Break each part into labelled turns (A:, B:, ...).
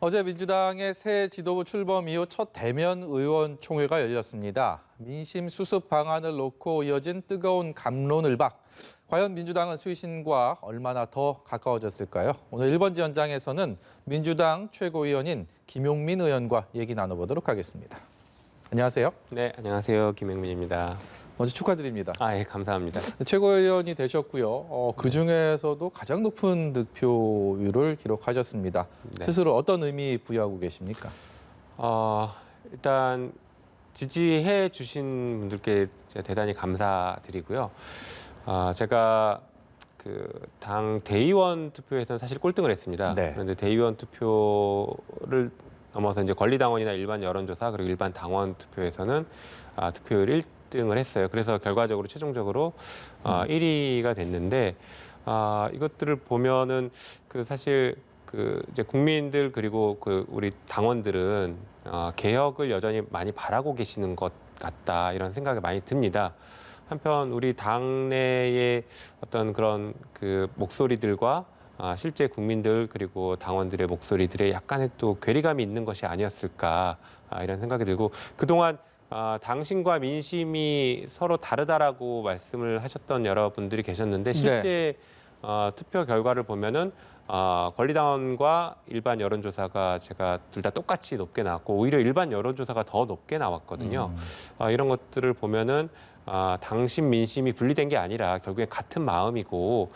A: 어제 민주당의 새 지도부 출범 이후 첫 대면 의원총회가 열렸습니다. 민심 수습 방안을 놓고 이어진 뜨거운 갑론을박. 과연 민주당은 쇄신과 얼마나 더 가까워졌을까요? 오늘 1번지 현장에서는 민주당 최고위원인 김용민 의원과 얘기 나눠보도록 하겠습니다. 안녕하세요.
B: 네, 안녕하세요. 김용민입니다.
A: 먼저 축하드립니다.
B: 예, 감사합니다.
A: 최고위원이 되셨고요. 그중에서도 가장 높은 득표율을 기록하셨습니다.
B: 네.
A: 스스로 어떤 의미 부여하고 계십니까?
B: 일단 지지해 주신 분들께 제가 대단히 감사드리고요. 제가 그 당 대의원 투표에서는 사실 꼴등을 했습니다.
A: 네.
B: 그런데 대의원 투표를 넘어서 이제 권리당원이나 일반 여론조사 그리고 일반 당원 투표에서는 득표율 1등을 했어요. 그래서 결과적으로 최종적으로 1위가 됐는데 이것들을 보면은 사실 이제 국민들 그리고 우리 당원들은 개혁을 여전히 많이 바라고 계시는 것 같다 이런 생각이 많이 듭니다. 한편 우리 당내의 어떤 그런 목소리들과 실제 국민들 그리고 당원들의 목소리들의 약간의 또 괴리감이 있는 것이 아니었을까 이런 생각이 들고 그동안 당신과 민심이 서로 다르다라고 말씀을 하셨던 여러분들이 계셨는데 실제 투표 결과를 보면은 권리당원과 일반 여론조사가 제가 둘 다 똑같이 높게 나왔고 오히려 일반 여론조사가 더 높게 나왔거든요. 이런 것들을 보면은 당신 민심이 분리된 게 아니라 결국엔 같은 마음이고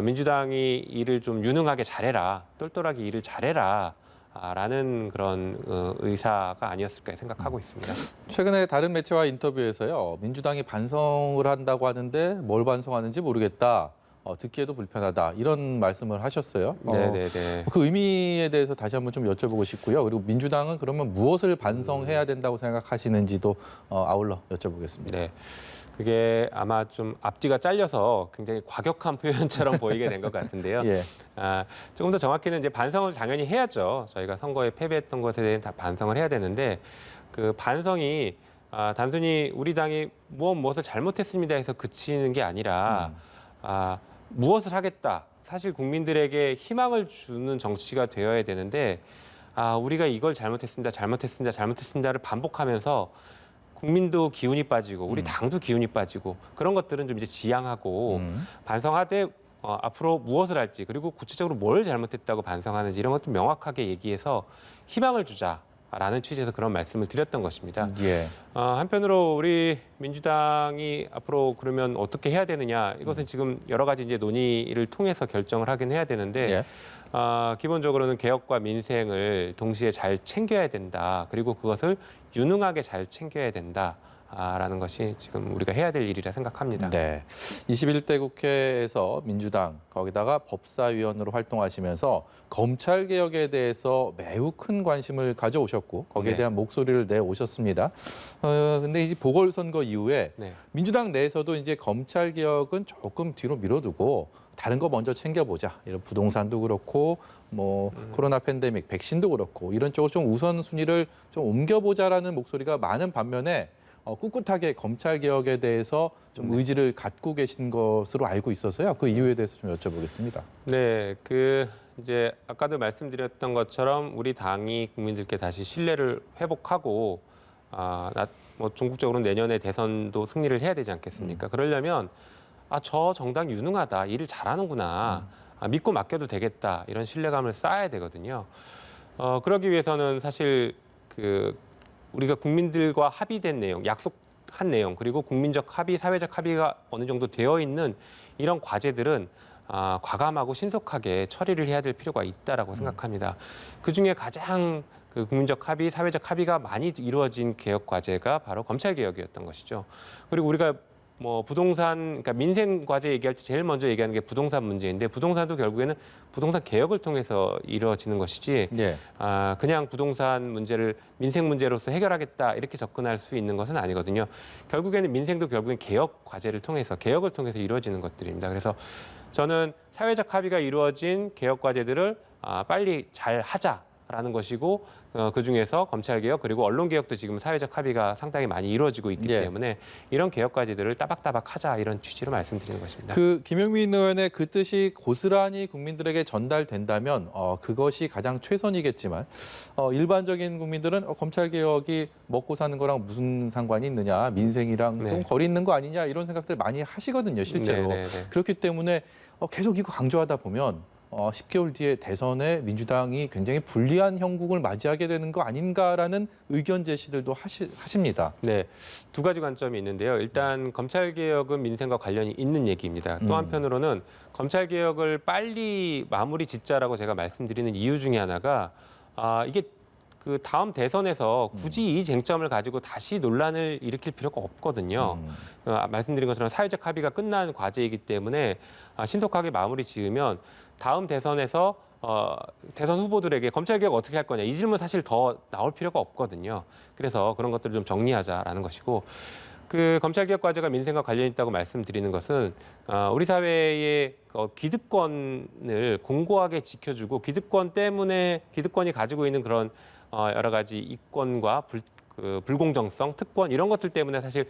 B: 민주당이 일을 좀 유능하게 잘해라, 똘똘하게 일을 잘해라. 라는 그런 의사가 아니었을까 생각하고 있습니다.
A: 최근에 다른 매체와 인터뷰에서요. 민주당이 반성을 한다고 하는데 뭘 반성하는지 모르겠다. 듣기에도 불편하다. 이런 말씀을 하셨어요.
B: 네네네.
A: 그 의미에 대해서 다시 한번 좀 여쭤보고 싶고요. 그리고 민주당은 그러면 무엇을 반성해야 된다고 생각하시는지도 아울러 여쭤보겠습니다.
B: 네. 그게 아마 좀 앞뒤가 잘려서 굉장히 과격한 표현처럼 보이게 된 것 같은데요.
A: 예.
B: 조금 더 정확히는 이제 반성을 당연히 해야죠. 저희가 선거에 패배했던 것에 대해 다 반성을 해야 되는데 그 반성이 단순히 우리 당이 무엇을 잘못했습니다 해서 그치는 게 아니라 무엇을 하겠다. 사실 국민들에게 희망을 주는 정치가 되어야 되는데 우리가 이걸 잘못했습니다를 반복하면서 국민도 기운이 빠지고 우리 당도 기운이 빠지고 그런 것들은 좀 이제 지양하고 반성하되 앞으로 무엇을 할지 그리고 구체적으로 뭘 잘못했다고 반성하는지 이런 것도 명확하게 얘기해서 희망을 주자라는 취지에서 그런 말씀을 드렸던 것입니다.
A: 예.
B: 한편으로 우리 민주당이 앞으로 그러면 어떻게 해야 되느냐 이것은 지금 여러 가지 이제 논의를 통해서 결정을 하긴 해야 되는데
A: 예.
B: 기본적으로는 개혁과 민생을 동시에 잘 챙겨야 된다. 그리고 그것을 유능하게 잘 챙겨야 된다. 라는 것이 지금 우리가 해야 될 일이라 생각합니다.
A: 네. 21대 국회에서 민주당 거기다가 법사위원으로 활동하시면서 검찰 개혁에 대해서 매우 큰 관심을 가져오셨고 거기에 대한 목소리를 내오셨습니다. 근데 이제 보궐선거 이후에 민주당 내에서도 이제 검찰 개혁은 조금 뒤로 미뤄두고 다른 거 먼저 챙겨보자. 이런 부동산도 그렇고 코로나 팬데믹, 백신도 그렇고 이런 쪽으로 좀 우선순위를 좀 옮겨보자라는 목소리가 많은 반면에 꿋꿋하게 검찰 개혁에 대해서 좀 의지를 갖고 계신 것으로 알고 있어서요. 그 이유에 대해서 좀 여쭤보겠습니다.
B: 네, 이제 아까도 말씀드렸던 것처럼 우리 당이 국민들께 다시 신뢰를 회복하고 전국적으로는 내년에 대선도 승리를 해야 되지 않겠습니까? 그러려면 저 정당 유능하다, 일을 잘하는구나, 믿고 맡겨도 되겠다 이런 신뢰감을 쌓아야 되거든요. 그러기 위해서는 사실 우리가 국민들과 합의된 내용, 약속한 내용, 그리고 국민적 합의, 사회적 합의가 어느 정도 되어 있는 이런 과제들은 과감하고 신속하게 처리를 해야 될 필요가 있다라고 생각합니다. 그중에 가장 국민적 합의, 사회적 합의가 많이 이루어진 개혁 과제가 바로 검찰 개혁이었던 것이죠. 그리고 우리가 부동산, 그러니까 민생 과제 얘기할 때 제일 먼저 얘기하는 게 부동산 문제인데 부동산도 결국에는 부동산 개혁을 통해서 이루어지는 것이지 그냥 부동산 문제를 민생 문제로서 해결하겠다 이렇게 접근할 수 있는 것은 아니거든요. 결국에는 민생도 결국엔 개혁 과제를 통해서 개혁을 통해서 이루어지는 것들입니다. 그래서 저는 사회적 합의가 이루어진 개혁 과제들을 빨리 잘 하자. 라는 것이고 그중에서 검찰개혁 그리고 언론개혁도 지금 사회적 합의가 상당히 많이 이루어지고 있기
A: 예.
B: 때문에 이런 개혁과제들을 따박따박 하자 이런 취지로 말씀드리는 것입니다.
A: 그 김용민 의원의 그 뜻이 고스란히 국민들에게 전달된다면 그것이 가장 최선이겠지만 일반적인 국민들은 검찰 개혁이 먹고 사는 거랑 무슨 상관이 있느냐, 민생이랑
B: 네.
A: 좀 거리 있는 거 아니냐 이런 생각들 많이 하시거든요, 실제로.
B: 네.
A: 그렇기 때문에 계속 이거 강조하다 보면 10개월 뒤에 대선에 민주당이 굉장히 불리한 형국을 맞이하게 되는 거 아닌가라는 의견 제시들도 하십니다.
B: 네, 두 가지 관점이 있는데요. 일단 검찰개혁은 민생과 관련이 있는 얘기입니다. 또 한편으로는 검찰개혁을 빨리 마무리 짓자라고 제가 말씀드리는 이유 중에 하나가 이게 그 다음 대선에서 굳이 이 쟁점을 가지고 다시 논란을 일으킬 필요가 없거든요. 말씀드린 것처럼 사회적 합의가 끝난 과제이기 때문에 신속하게 마무리 지으면 다음 대선에서 대선 후보들에게 검찰개혁 어떻게 할 거냐 이 질문 사실 더 나올 필요가 없거든요. 그래서 그런 것들을 좀 정리하자라는 것이고 그 검찰개혁 과제가 민생과 관련이 있다고 말씀드리는 것은 우리 사회의 기득권을 공고하게 지켜주고 기득권 때문에 기득권이 가지고 있는 그런 여러 가지 이권과 불공정성, 특권 이런 것들 때문에 사실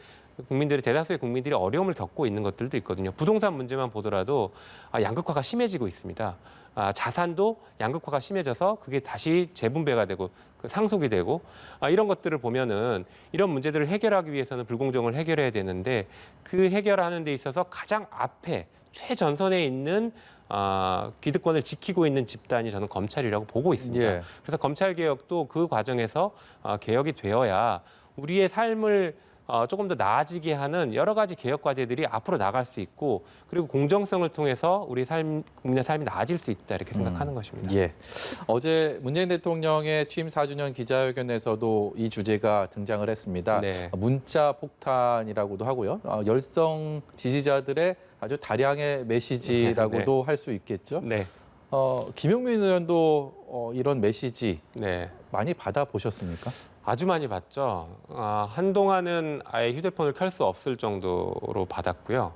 B: 국민들이 대다수의 국민들이 어려움을 겪고 있는 것들도 있거든요. 부동산 문제만 보더라도 양극화가 심해지고 있습니다. 자산도 양극화가 심해져서 그게 다시 재분배가 되고 상속이 되고 이런 것들을 보면은 이런 문제들을 해결하기 위해서는 불공정을 해결해야 되는데 그 해결하는 데 있어서 가장 앞에 최전선에 있는 기득권을 지키고 있는 집단이 저는 검찰이라고 보고 있습니다.
A: 예.
B: 그래서 검찰 개혁도 그 과정에서 개혁이 되어야 우리의 삶을 조금 더 나아지게 하는 여러 가지 개혁 과제들이 앞으로 나갈 수 있고 그리고 공정성을 통해서 우리 국민의 삶이 나아질 수 있다 이렇게 생각하는 것입니다.
A: 예. 어제 문재인 대통령의 취임 4주년 기자회견에서도 이 주제가 등장을 했습니다.
B: 네.
A: 문자 폭탄이라고도 하고요. 열성 지지자들의 아주 다량의 메시지라고도 할 수 있겠죠.
B: 네.
A: 김용민 의원도 이런 메시지
B: 네.
A: 많이 받아보셨습니까?
B: 아주 많이 받죠. 한동안은 아예 휴대폰을 켤 수 없을 정도로 받았고요.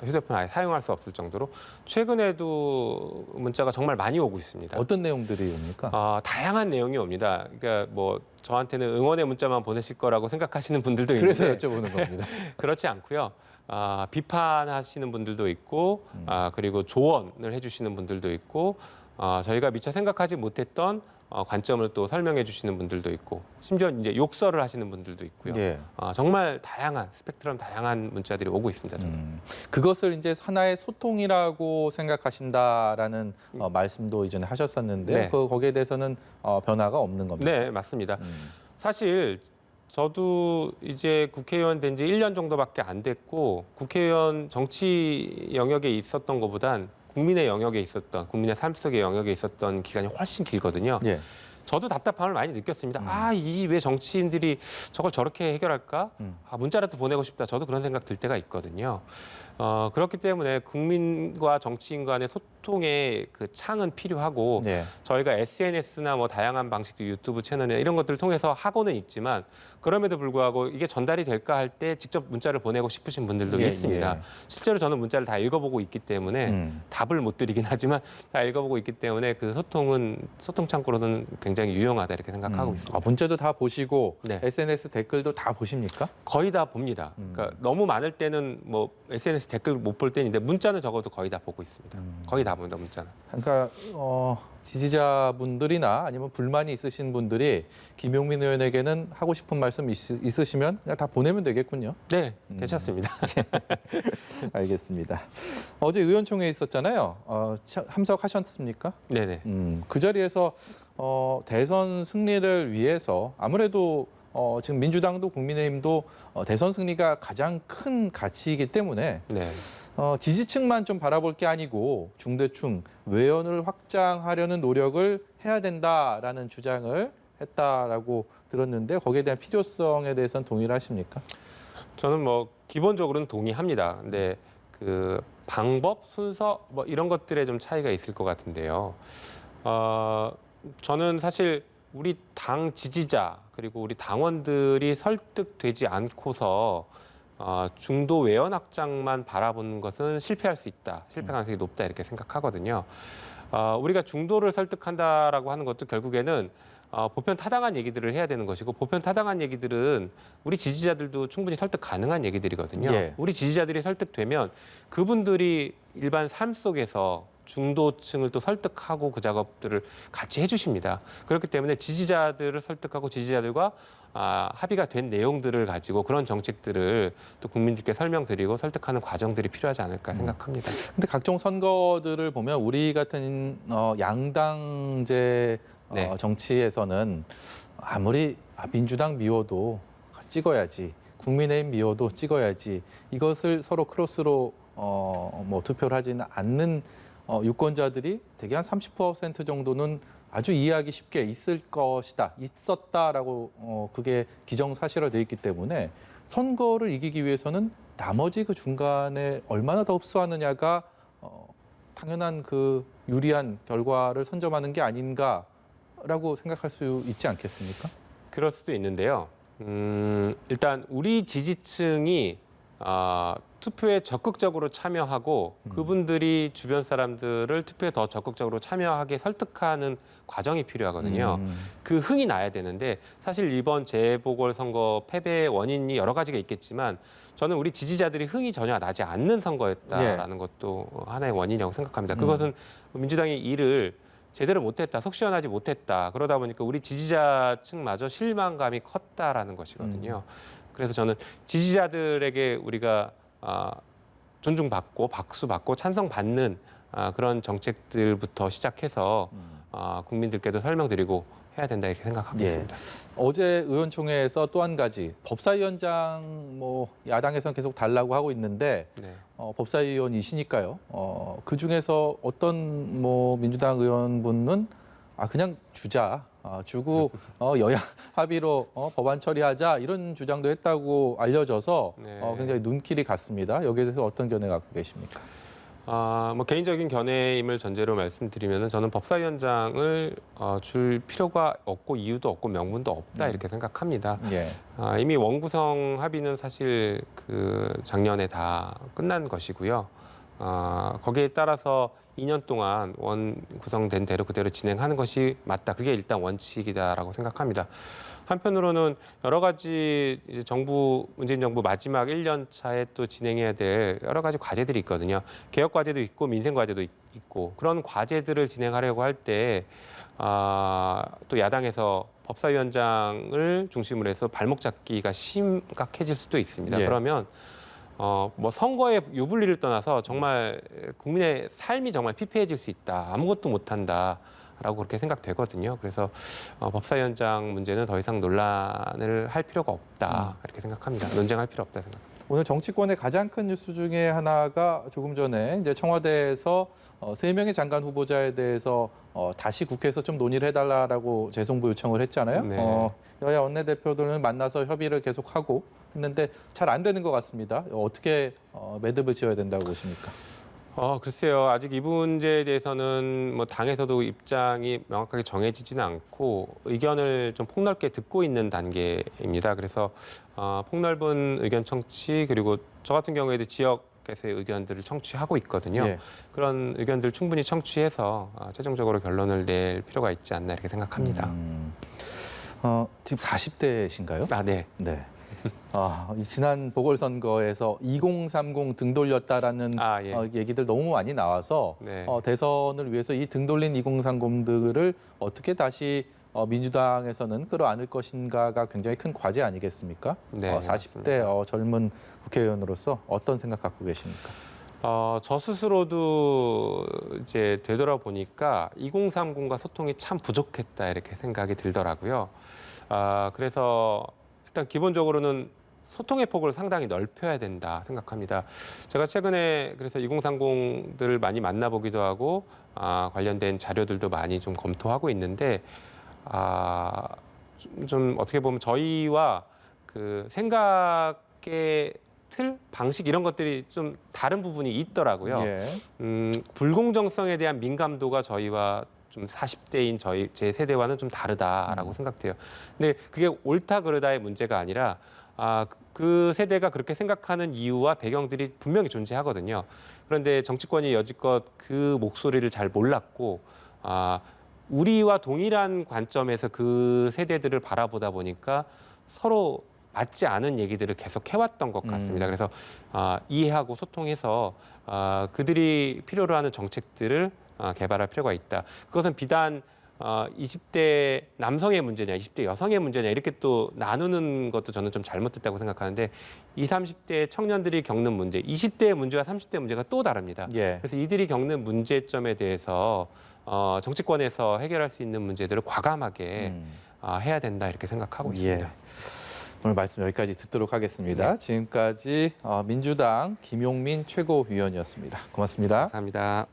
B: 휴대폰 아예 사용할 수 없을 정도로. 최근에도 문자가 정말 많이 오고 있습니다.
A: 어떤 내용들이 옵니까?
B: 다양한 내용이 옵니다. 그러니까 뭐 저한테는 응원의 문자만 보내실 거라고 생각하시는 분들도 있는데
A: 그래서 여쭤보는 겁니다.
B: 그렇지 않고요. 비판하시는 분들도 있고 그리고 조언을 해주시는 분들도 있고 저희가 미처 생각하지 못했던 관점을 또 설명해 주시는 분들도 있고 심지어 이제 욕설을 하시는 분들도 있고요.
A: 예.
B: 정말 다양한 스펙트럼 다양한 문자들이 오고 있습니다. 저도.
A: 그것을 이제 하나의 소통이라고 생각하신다라는 말씀도 이전에 하셨었는데
B: 네.
A: 거기에 대해서는 변화가 없는 겁니다.
B: 네, 맞습니다. 사실 저도 이제 국회의원 된 지 1년 정도밖에 안 됐고 국회의원 정치 영역에 있었던 것보단 국민의 영역에 있었던 국민의 삶 속의 영역에 있었던 기간이 훨씬 길거든요.
A: 예.
B: 저도 답답함을 많이 느꼈습니다. 이 왜 정치인들이 저걸 저렇게 해결할까? 문자라도 보내고 싶다. 저도 그런 생각 들 때가 있거든요. 그렇기 때문에 국민과 정치인 간의 소통의 그 창은 필요하고
A: 예.
B: 저희가 SNS나 뭐 다양한 방식의 유튜브 채널이나 이런 것들을 통해서 하고는 있지만 그럼에도 불구하고 이게 전달이 될까 할 때 직접 문자를 보내고 싶으신 분들도
A: 예,
B: 있습니다.
A: 예.
B: 실제로 저는 문자를 다 읽어보고 있기 때문에 답을 못 드리긴 하지만 다 읽어보고 있기 때문에 그 소통 창구로는 굉장히 유용하다 이렇게 생각하고 있습니다.
A: 문자도 다 보시고
B: 네.
A: SNS 댓글도 다 보십니까?
B: 거의 다 봅니다. 그러니까 너무 많을 때는 뭐 SNS 댓글 못 볼 때인데 문자는 적어도 거의 다 보고 있습니다. 거의 다 봅니다, 문자는.
A: 그러니까 지지자분들이나 아니면 불만이 있으신 분들이 김용민 의원에게는 하고 싶은 말씀 있으시면 그냥 다 보내면 되겠군요.
B: 네, 괜찮습니다.
A: 알겠습니다. 어제 의원총회 있었잖아요. 참석하셨습니까?
B: 네네.
A: 그 자리에서 대선 승리를 위해서 아무래도 지금 민주당도 국민의힘도 대선 승리가 가장 큰 가치이기 때문에
B: 네.
A: 지지층만 좀 바라볼 게 아니고 중대충 외연을 확장하려는 노력을 해야 된다라는 주장을 했다라고 들었는데 거기에 대한 필요성에 대해서는 동의를 하십니까?
B: 저는 뭐 기본적으로는 동의합니다. 근데 그 방법, 순서 뭐 이런 것들에 좀 차이가 있을 것 같은데요. 저는 사실 우리 당 지지자 그리고 우리 당원들이 설득되지 않고서 중도 외연 확장만 바라보는 것은 실패할 수 있다. 실패 가능성이 높다 이렇게 생각하거든요. 우리가 중도를 설득한다라고 하는 것도 결국에는 보편 타당한 얘기들을 해야 되는 것이고 보편 타당한 얘기들은 우리 지지자들도 충분히 설득 가능한 얘기들이거든요.
A: 예.
B: 우리 지지자들이 설득되면 그분들이 일반 삶 속에서 중도층을 또 설득하고 그 작업들을 같이 해주십니다. 그렇기 때문에 지지자들을 설득하고 지지자들과 합의가 된 내용들을 가지고 그런 정책들을 또 국민들께 설명드리고 설득하는 과정들이 필요하지 않을까 생각합니다.
A: 근데 각종 선거들을 보면 우리 같은 양당제
B: 네.
A: 정치에서는 아무리 민주당 미워도 찍어야지, 국민의힘 미워도 찍어야지, 이것을 서로 크로스로 뭐 투표를 하지는 않는 유권자들이 대개 한 30% 정도는 아주 이해하기 쉽게 있었다라고 그게 기정사실화돼 있기 때문에 선거를 이기기 위해서는 나머지 그 중간에 얼마나 더 흡수하느냐가 당연한 그 유리한 결과를 선점하는 게 아닌가라고 생각할 수 있지 않겠습니까?
B: 그럴 수도 있는데요. 일단 우리 지지층이 투표에 적극적으로 참여하고 그분들이 주변 사람들을 투표에 더 적극적으로 참여하게 설득하는 과정이 필요하거든요. 그 흥이 나야 되는데 사실 이번 재보궐선거 패배의 원인이 여러 가지가 있겠지만 저는 우리 지지자들이 흥이 전혀 나지 않는 선거였다라는 것도 하나의 원인이라고 생각합니다. 그것은 민주당이 일을 제대로 못했다, 속 시원하지 못했다. 그러다 보니까 우리 지지자층마저 실망감이 컸다라는 것이거든요. 그래서 저는 지지자들에게 우리가 존중받고 박수받고 찬성받는 그런 정책들부터 시작해서 국민들께도 설명드리고 해야 된다 이렇게 생각하고 있습니다.
A: 어제 의원총회에서 또 한 가지 법사위원장 뭐 야당에서는 계속 달라고 하고 있는데
B: 네.
A: 법사위원이시니까요. 그 중에서 어떤 뭐 민주당 의원분은 그냥 주고 여야 합의로 법안 처리하자 이런 주장도 했다고 알려져서
B: 네.
A: 굉장히 눈길이 갔습니다. 여기에 대해서 어떤 견해 갖고 계십니까?
B: 뭐 개인적인 견해임을 전제로 말씀드리면 저는 법사위원장을 줄 필요가 없고 이유도 없고 명분도 없다 이렇게 생각합니다.
A: 예.
B: 이미 원구성 합의는 사실 그 작년에 다 끝난 것이고요. 거기에 따라서 2년 동안 원 구성된 대로 그대로 진행하는 것이 맞다. 그게 일단 원칙이다라고 생각합니다. 한편으로는 여러 가지 이제 문재인 정부 마지막 1년 차에 또 진행해야 될 여러 가지 과제들이 있거든요. 개혁 과제도 있고 민생 과제도 있고 그런 과제들을 진행하려고 할 때 또 야당에서 법사위원장을 중심으로 해서 발목 잡기가 심각해질 수도 있습니다.
A: 예.
B: 그러면 뭐 선거의 유불리를 떠나서 정말 국민의 삶이 정말 피폐해질 수 있다. 아무것도 못한다라고 그렇게 생각되거든요. 그래서 법사위원장 문제는 더 이상 논란을 할 필요가 없다. 이렇게 생각합니다. 논쟁할 필요 없다 생각합니다.
A: 오늘 정치권의 가장 큰 뉴스 중에 하나가 조금 전에 이제 청와대에서 3명의 장관 후보자에 대해서 다시 국회에서 좀 논의를 해달라고 재송부 요청을 했잖아요.
B: 네.
A: 여야 원내대표들은 만나서 협의를 계속하고 했는데 잘 안 되는 것 같습니다. 어떻게 매듭을 지어야 된다고 보십니까?
B: 글쎄요. 아직 이 문제에 대해서는 뭐 당에서도 입장이 명확하게 정해지지는 않고 의견을 좀 폭넓게 듣고 있는 단계입니다. 그래서 폭넓은 의견 청취 그리고 저 같은 경우에도 지역에서의 의견들을 청취하고 있거든요.
A: 예.
B: 그런 의견들 충분히 청취해서 최종적으로 결론을 낼 필요가 있지 않나 이렇게 생각합니다.
A: 지금 40대신가요?
B: 네.
A: 네. 이 지난 보궐선거에서 2030 등 돌렸다라는
B: 예.
A: 얘기들 너무 많이 나와서
B: 네.
A: 대선을 위해서 이 등 돌린 2030들을 어떻게 다시 민주당에서는 끌어안을 것인가가 굉장히 큰 과제 아니겠습니까?
B: 네,
A: 40대 젊은 국회의원으로서 어떤 생각 갖고 계십니까?
B: 저 스스로도 이제 되돌아보니까 2030과 소통이 참 부족했다 이렇게 생각이 들더라고요. 그래서 일단 기본적으로는 소통의 폭을 상당히 넓혀야 된다 생각합니다. 제가 최근에 그래서 2030들을 많이 만나보기도 하고 관련된 자료들도 많이 좀 검토하고 있는데 좀 어떻게 보면 저희와 그 생각의 틀, 방식 이런 것들이 좀 다른 부분이 있더라고요.
A: 예.
B: 불공정성에 대한 민감도가 저희와 좀 40대인 제 세대와는 좀 다르다라고 생각돼요. 근데 그게 옳다 그르다의 문제가 아니라 그 세대가 그렇게 생각하는 이유와 배경들이 분명히 존재하거든요. 그런데 정치권이 여지껏 그 목소리를 잘 몰랐고 우리와 동일한 관점에서 그 세대들을 바라보다 보니까 서로 맞지 않은 얘기들을 계속 해왔던 것 같습니다. 그래서 이해하고 소통해서 그들이 필요로 하는 정책들을 개발할 필요가 있다. 그것은 비단 20대 남성의 문제냐, 20대 여성의 문제냐 이렇게 또 나누는 것도 저는 좀 잘못됐다고 생각하는데 20, 30대 청년들이 겪는 문제, 20대의 문제와 30대 문제가 또 다릅니다.
A: 예.
B: 그래서 이들이 겪는 문제점에 대해서 정치권에서 해결할 수 있는 문제들을 과감하게 해야 된다 이렇게 생각하고 있습니다.
A: 예. 오늘 말씀 여기까지 듣도록 하겠습니다. 지금까지 민주당 김용민 최고위원이었습니다. 고맙습니다.
B: 감사합니다.